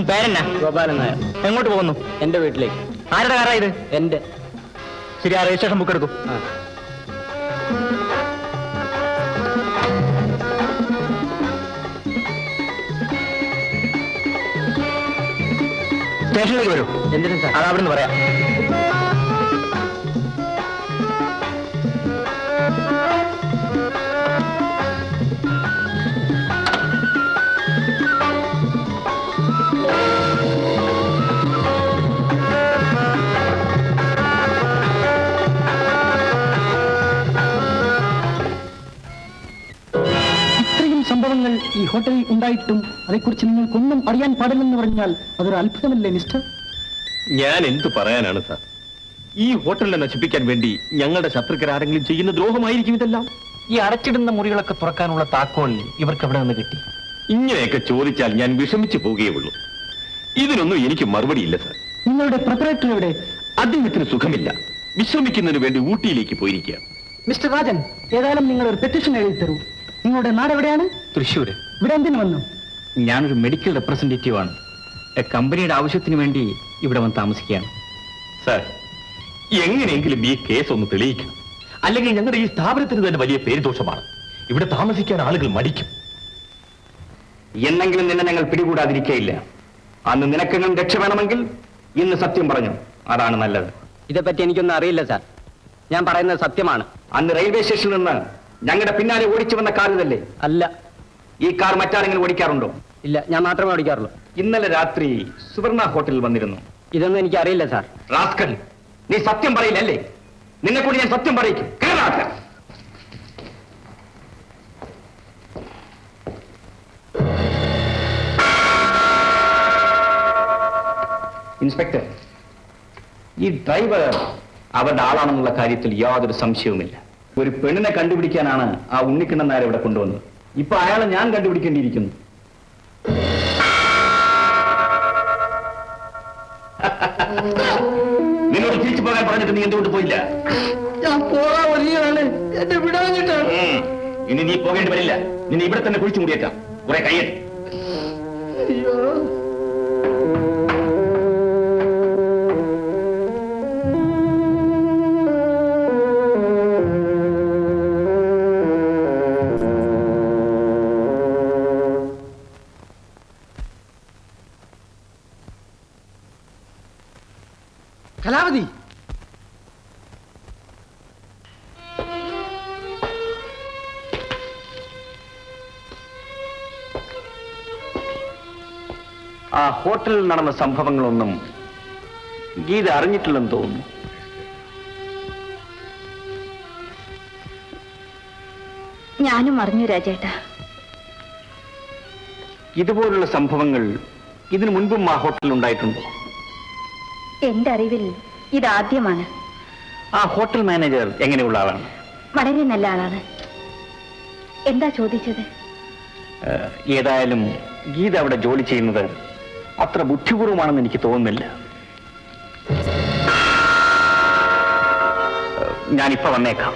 പേരെന്നാ? ഗോപാലൻ നായർ. എങ്ങോട്ട് പോകുന്നു? എന്റെ വീട്ടിലേക്ക്. ആരുടെ കാറാ ഇത്? എന്റെ. ശരി, ആ രജിസ്ട്രേഷൻ ബുക്ക് എടുക്കൂ. സ്റ്റേഷനിലേക്ക് വരൂ. എന്തിനാ സാർ? അത് അവിടുന്ന് പറയാം. സംഭവങ്ങൾ ഈ ഹോട്ടലിൽ ഉണ്ടായിട്ടും അതേക്കുറിച്ച് നിങ്ങൾക്കൊന്നും അറിയാൻ പാടില്ലെന്ന് പറഞ്ഞാൽ അതൊരു അത്ഭുതമല്ലേ മിസ്റ്റർ? ഞാൻ എന്തു പറയാനാണ് സാർ? ഈ ഹോട്ടലിനെ നശിപ്പിക്കാൻ വേണ്ടി ഞങ്ങളുടെ ശത്രുക്കൾ ആരെങ്കിലും ചെയ്യുന്ന ദ്രോഹമായിരിക്കും ഇതെല്ലാം. ഈ അടച്ചിടുന്ന മുറികളൊക്കെ തുറക്കാനുള്ള താക്കോൽ ഇവർക്ക് എവിടെ നിന്ന് കിട്ടി? ഇങ്ങനെയൊക്കെ ചോദിച്ചാൽ ഞാൻ വിഷമിച്ചു പോവുകയുള്ളൂ. ഇതിനൊന്നും എനിക്ക് മറുപടിയില്ല സാർ. നിങ്ങളുടെ പ്രൊപ്പറേറ്റർ എവിടെ? അദ്ദേഹത്തിന് സുഖമില്ല, വിശ്രമിക്കുന്നതിന് വേണ്ടി ഊട്ടിയിലേക്ക് പോയിരിക്കുക. മിസ്റ്റർ രാജൻ, ഏതായാലും നിങ്ങൾ ഒരു പെറ്റീഷൻ എഴുതി തരൂ. നിങ്ങളുടെ നാട് എവിടെയാണ്? തൃശ്ശൂര്. ഇവിടെ എന്തിനു വന്നു? ഞാനൊരു മെഡിക്കൽ റെപ്രസെന്റേറ്റീവ് ആണ്. കമ്പനിയുടെ ആവശ്യത്തിന് വേണ്ടി ഇവിടെ വന്ന് താമസിക്കുകയാണ്. സാർ, എങ്ങനെയെങ്കിലും ഈ കേസ് ഒന്ന് തെളിയിക്കണം. അല്ലെങ്കിൽ ഞങ്ങളുടെ ഈ സ്ഥാപനത്തിന് തന്നെ വലിയ പേരുദോഷമാണ്. ഇവിടെ താമസിക്കാൻ ആളുകൾ മടിക്കും. എന്നെങ്കിലും നിന്നെ ഞങ്ങൾ പിടികൂടാതിരിക്കയില്ല. അന്ന് നിനക്കെങ്കിലും രക്ഷ വേണമെങ്കിൽ ഇന്ന് സത്യം പറഞ്ഞു, അതാണ് നല്ലത്. ഇതേപ്പറ്റി എനിക്കൊന്നും അറിയില്ല സാർ. ഞാൻ പറയുന്നത് സത്യമാണ്. അന്ന് റെയിൽവേ സ്റ്റേഷനിൽ നിന്ന് ഞങ്ങളുടെ പിന്നാലെ ഓടിച്ചു വന്ന കാർ ഇതല്ലേ? അല്ല. ഈ കാർ മറ്റാരെങ്കിലും ഓടിക്കാറുണ്ടോ? ഇല്ല, ഞാൻ മാത്രമേ ഓടിക്കാറുള്ളൂ. ഇന്നലെ രാത്രി സുവർണ ഹോട്ടലിൽ വന്നിരുന്നു. ഇതൊന്നും എനിക്ക് അറിയില്ല സാർ. റാസ്കൽ, നീ സത്യം പറയില്ലല്ലേ? നിന്നെ കൂടി ഞാൻ സത്യം പറയിക്കും. ഇൻസ്പെക്ടർ, ഈ ഡ്രൈവർ അവരുടെ ആളാണെന്നുള്ള കാര്യത്തിൽ യാതൊരു സംശയവുമില്ല. ഒരു പെണ്ണിനെ കണ്ടുപിടിക്കാനാണ് ആ ഉണ്ണിക്കണ്ണൻ നായർ ഇവിടെ കൊണ്ടുവന്നത്. ഇപ്പൊ അയാളെ ഞാൻ കണ്ടുപിടിക്കേണ്ടിയിരിക്കുന്നു. നിന്നോട് തിരിച്ചു പോകാൻ പറഞ്ഞിട്ട് നീ എന്തുകൊണ്ട് പോയില്ല? ഞാൻ പോകാൻ വലിയാണ്, എന്നെ വിടാഞ്ഞിട്ടാണ്. ഇനി നീ പോകേണ്ടി വരില്ല. നിന്നെ ഇവിടെ തന്നെ കുഴിച്ചു മൂടിയേക്കാം. കുറെ കയ്യൻ. അയ്യോ, കലാവതി, ആ ഹോട്ടലിൽ നടന്ന സംഭവങ്ങളൊന്നും ഗീത അറിഞ്ഞിട്ടില്ലെന്ന് തോന്നുന്നു. ഞാനും അറിഞ്ഞു രാജേട്ടാ. ഇതുപോലുള്ള സംഭവങ്ങൾ ഇതിനു മുൻപും ആ ഹോട്ടലിൽ ഉണ്ടായിട്ടുണ്ടോ? എന്റെ അറിവിൽ ഇതാദ്യമാണ്. ആ ഹോട്ടൽ മാനേജർ എങ്ങനെയുള്ള ആളാണ്? വളരെ നല്ല ആളാണ്. എന്താ ചോദിച്ചത്? ഏതായാലും ഗീത അവിടെ ജോലി ചെയ്യുന്നത് അത്ര ബുദ്ധിപൂർവമാണെന്ന് എനിക്ക് തോന്നുന്നില്ല. ഞാനിപ്പോ വന്നേക്കാം.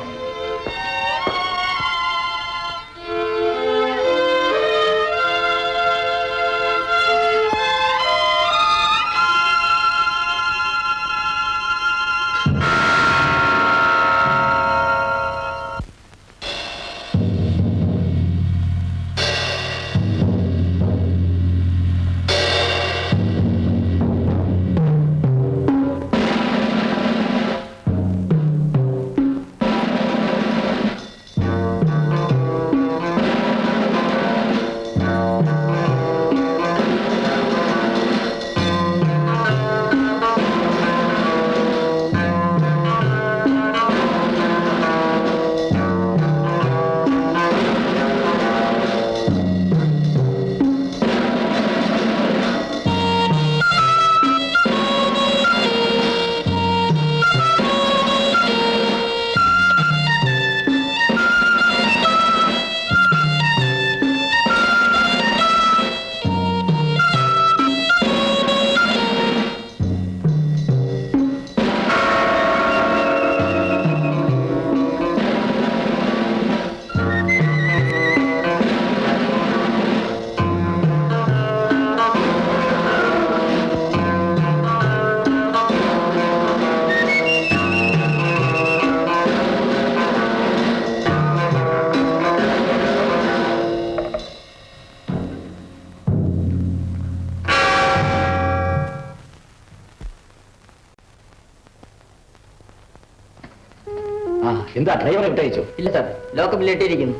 ആ എന്താ ഡ്രൈവറെ വിട്ടയച്ചോ? ഇല്ല സാർ, ലോക്കപ്പിലിട്ടിരിക്കുന്നു.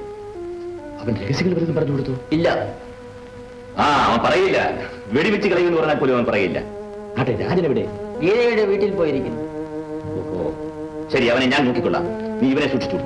അവൻ രഹസ്യങ്ങൾ വരുന്നു പറഞ്ഞു കൊടുത്തു? ഇല്ല. ആ അവൻ പറയില്ല. വെടിവെച്ച് കളയുമെന്ന് പറഞ്ഞാൽ പോലും അവൻ പറയില്ല. ആട്ടെ, രാജനെവിടെ? ഗീതയുടെ വീട്ടിൽ പോയിരിക്കുന്നു. ഓഹോ, ശരി, അവനെ ഞാൻ നോക്കിക്കൊള്ളാം. നീ ഇവനെ സൂക്ഷിച്ചു.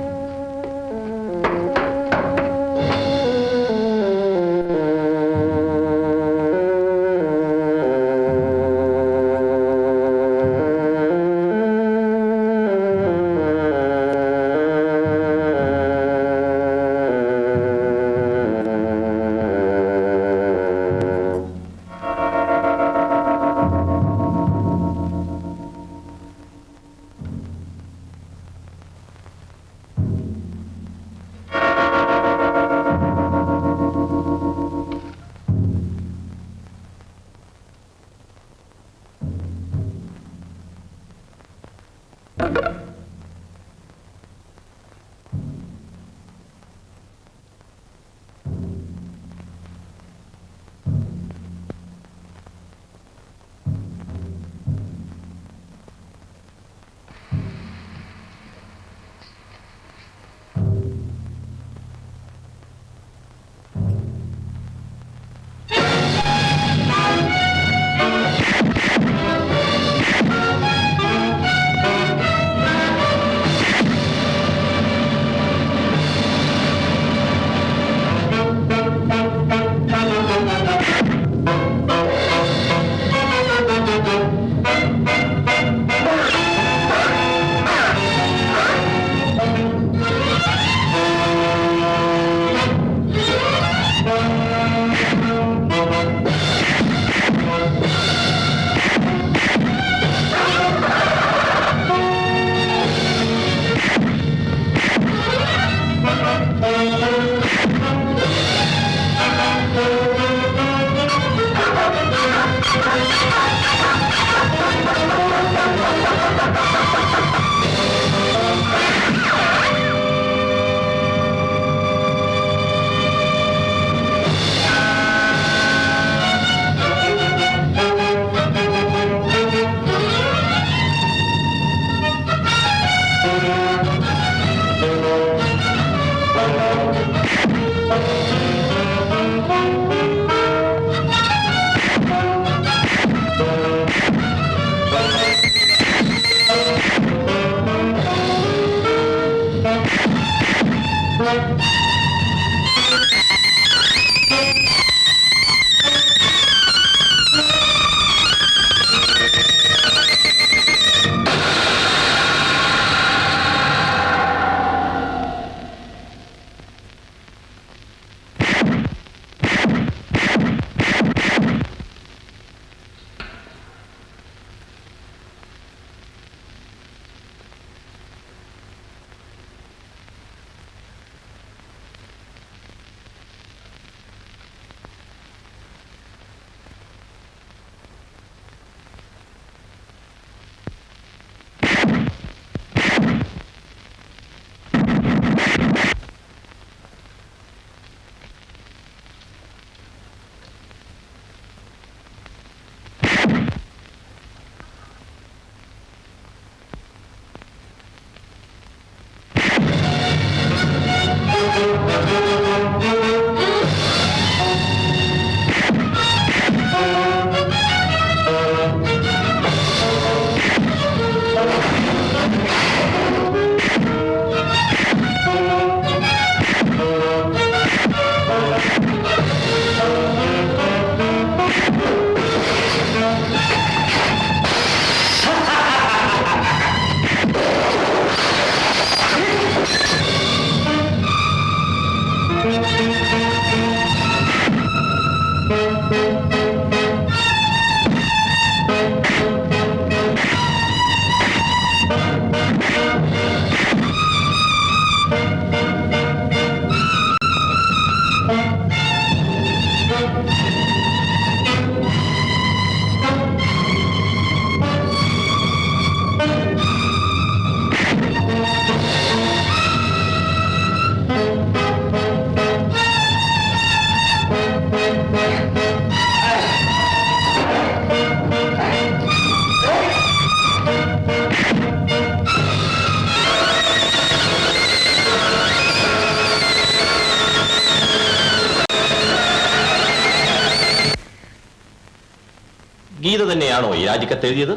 ഗീത തന്നെയാണോ ഈ രാജിക്കത്ത് എഴുതിയത്?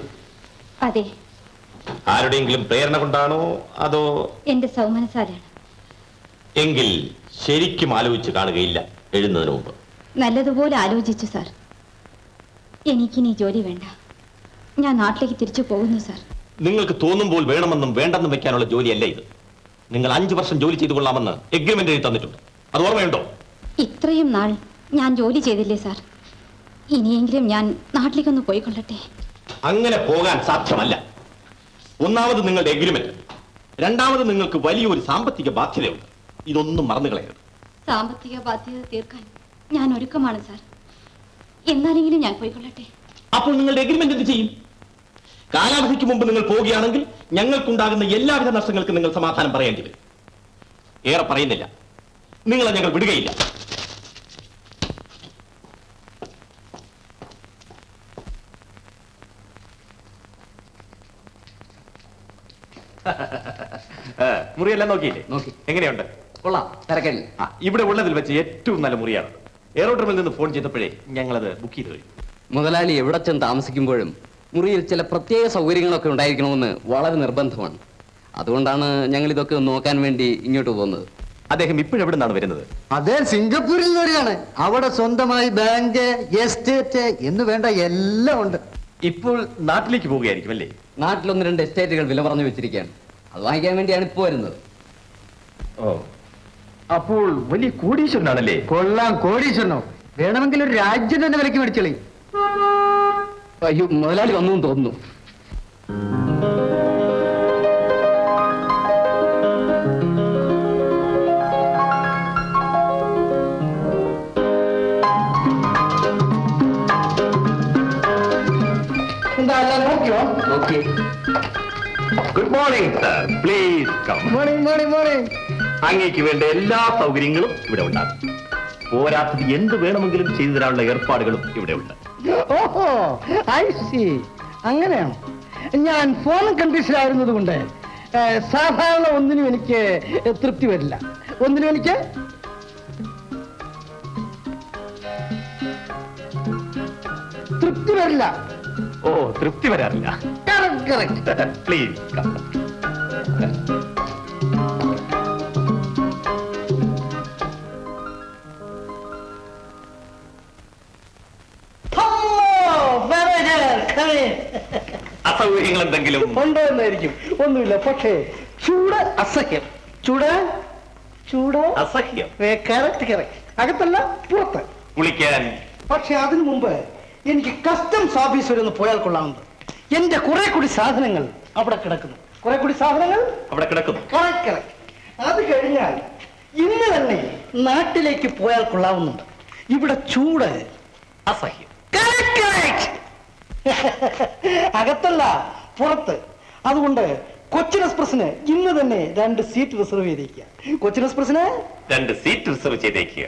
അതെ, ആരുടെയെങ്കിലും പ്രേരണ കൊണ്ടാണോ അതോ? എന്റെ സൗമനസാലാണ്. എങ്കിൽ ശരിക്കും ആലോചിച്ച് കാണുകയില്ല എഴുതുന്നതിന് മുമ്പ്. നല്ലതുപോലെ ആലോചിച്ചു സാർ. എനിക്കിനി ജോലി വേണ്ട. ഞാൻ നാട്ടിലേക്ക് തിരിച്ചു പോകുന്നു സാർ. നിങ്ങൾക്ക് തോന്നുമ്പോൾ വേണമെന്നും വേണ്ടെന്നും വെക്കാനുള്ള ജോലിയല്ല ഇത്. നിങ്ങൾ 5 വർഷം ജോലി ചെയ്തു കൊള്ളാമെന്ന് എഗ്രിമെന്റ് എഴുതി തന്നിട്ടുണ്ട്. അത് ഓർമ്മയുണ്ടോ? ഇത്രയും നാൾ ഞാൻ ജോലി ചെയ്തില്ലേ സാർ. ഇനിയെങ്കിലും ഞാൻ നാട്ടിലേക്കൊന്ന് പോയിക്കൊള്ളട്ടെ. അങ്ങനെ പോകാൻ സാധ്യമല്ല. ഒന്നാമത് നിങ്ങളുടെ എഗ്രിമെന്റ്, രണ്ടാമത് നിങ്ങൾക്ക് വലിയൊരു സാമ്പത്തിക ബാധ്യതയുണ്ട്. ഇതൊന്നും മറന്നു കളയരുത്. സാമ്പത്തിക ബാധ്യത തീർക്കാൻ ഞാൻ ഒരുക്കമാണ് സാർ. എന്നാലെങ്കിലും ഞാൻ പോയിക്കൊള്ളട്ടെ. അപ്പോൾ നിങ്ങളുടെ എഗ്രിമെന്റ് എന്ത് ചെയ്യും? കാലാവധിക്ക് മുമ്പ് നിങ്ങൾ പോവുകയാണെങ്കിൽ ഞങ്ങൾക്കുണ്ടാകുന്ന എല്ലാവിധ നഷ്ടങ്ങൾക്കും നിങ്ങൾ സമാധാനം പറയേണ്ടി വരും. ഏറെ പറയുന്നില്ല, നിങ്ങളെ ഞങ്ങൾ വിടുകയില്ല. മുറിയെല്ലാം നോക്കിയില്ലേ? നോക്കി. എങ്ങനെയുണ്ട്? കൊള്ളാം, തിരക്കില്ല. ഇവിടെ ഉള്ളതിൽ വെച്ച് ഏറ്റവും നല്ല മുറിയാണ്. എയറോഡ്രോമിൽ നിന്ന് ഫോൺ ചെയ്തപ്പോഴേ ഞങ്ങളത് ബുക്ക് ചെയ്ത് കഴിഞ്ഞു. മുതലാളി എവിടെ ചെന്ന് താമസിക്കുമ്പോഴും മുറിയിൽ ചില പ്രത്യേക സൗകര്യങ്ങളൊക്കെ ഉണ്ടായിരിക്കണമെന്ന് വളരെ നിർബന്ധമാണ്. അതുകൊണ്ടാണ് ഞങ്ങൾ ഇതൊക്കെ ഒന്ന് നോക്കാൻ വേണ്ടി ഇങ്ങോട്ട് പോകുന്നത്. അദ്ദേഹം ഇപ്പോഴെവിടെ നിന്നാണ് വരുന്നത്? അതേ സിംഗപ്പൂരിൽ നിന്ന് വരികയാണ്. അവിടെ സ്വന്തമായി ബാങ്ക്, എസ്റ്റേറ്റ് എന്ന് വേണ്ട എല്ലാം ഉണ്ട്. ഇപ്പോൾ നാട്ടിലേക്ക് പോവുകയായിരിക്കും അല്ലേ? നാട്ടിൽ 1-2 എസ്റ്റേറ്റുകൾ വില പറഞ്ഞു വെച്ചിരിക്കുകയാണ്. അത് വാങ്ങിക്കാൻ വേണ്ടിയാണ് ഇപ്പോൾ വരുന്നത്. ഓ, അപ്പോൾ വലിയ കോടീശ്വരനാണല്ലേ? കൊള്ളാം, കോടീശ്വരനോ? വേണമെങ്കിൽ ഒരു രാജ്യം തന്നെ വിലക്ക് മേടിച്ചോളി. അയ്യോ, മുതലാളി വന്നു തോന്നുന്നു. എന്താ എല്ലാം നോക്കിയോ? നോക്കി. Good morning sir, please come. Morning, morning, morning. അങ്ങേക്ക് വേണ്ട എല്ലാ സൗകര്യങ്ങളും ഇവിടെ ഉണ്ടാകും. പോരാത്തത് എന്ത് വേണമെങ്കിലും ചെയ്തു തരാനുള്ള ഏർപ്പാടുകളും ഇവിടെ ഉണ്ട്. ഓഹോ, ഐ സി. അങ്ങനെയാണ്. ഞാൻ ഫോറിൻ കൺട്രീസിലായിരുന്നത് കൊണ്ട് സാധാരണ ഒന്നിനും എനിക്ക് തൃപ്തി വരില്ല. ഒന്നിനും എനിക്ക് തൃപ്തി വരില്ല. ഓ, തൃപ്തി വരാറില്ല. Please come. അസൗകര്യങ്ങൾ എന്തെങ്കിലും ഉണ്ടോ എന്നായിരിക്കും. ഒന്നുമില്ല, പക്ഷേ ചൂട് അസഹ്യം. ചൂട് ചൂട് അസഹ്യം. Correct correct. അകത്തല്ല, പുറത്ത്. കുളിക്കാൻ. പക്ഷെ അതിനു മുമ്പ് എനിക്ക് കസ്റ്റംസ് ഓഫീസ് വരെ ഒന്ന് പോയാൽ കൊള്ളാമെന്ന്. എന്റെ കുറെ കൂടി സാധനങ്ങൾ അവിടെ കിടക്കുന്നു. കുറെ കൂടി സാധനങ്ങൾ അവിടെ കിടക്കുന്നു. Correct correct. അത് കഴിഞ്ഞാൽ ഇന്ന് തന്നെ നാട്ടിലേക്ക് പോയാൽ കൊള്ളാവുന്നുണ്ട്. ഇവിടെ ചൂട് അസഹ്യം. Correct correct. അകത്തല്ല, പുറത്ത്. അതുകൊണ്ട് കൊച്ചിൻ എക്സ്പ്രസിന് ഇന്ന് തന്നെ 2 സീറ്റ് റിസർവ് ചെയ്തേക്കുക. കൊച്ചിൻ എക്സ്പ്രസിന് 2 സീറ്റ് റിസർവ് ചെയ്തേക്കുക.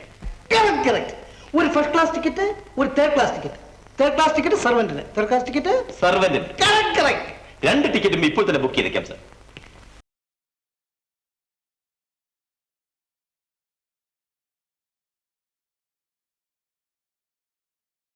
Correct correct. ഒരു ഫസ്റ്റ് ക്ലാസ് ടിക്കറ്റ്, ഒരു third class ticket. Third class ticket സർവന്റിന്, തേർഡ് ക്ലാസ് ടിക്കറ്റ് സർവന്റിന്. Correct correct. 2 ടിക്കറ്റും ഇപ്പോൾ തന്നെ ബുക്ക് ചെയ്തേക്കാം സർ.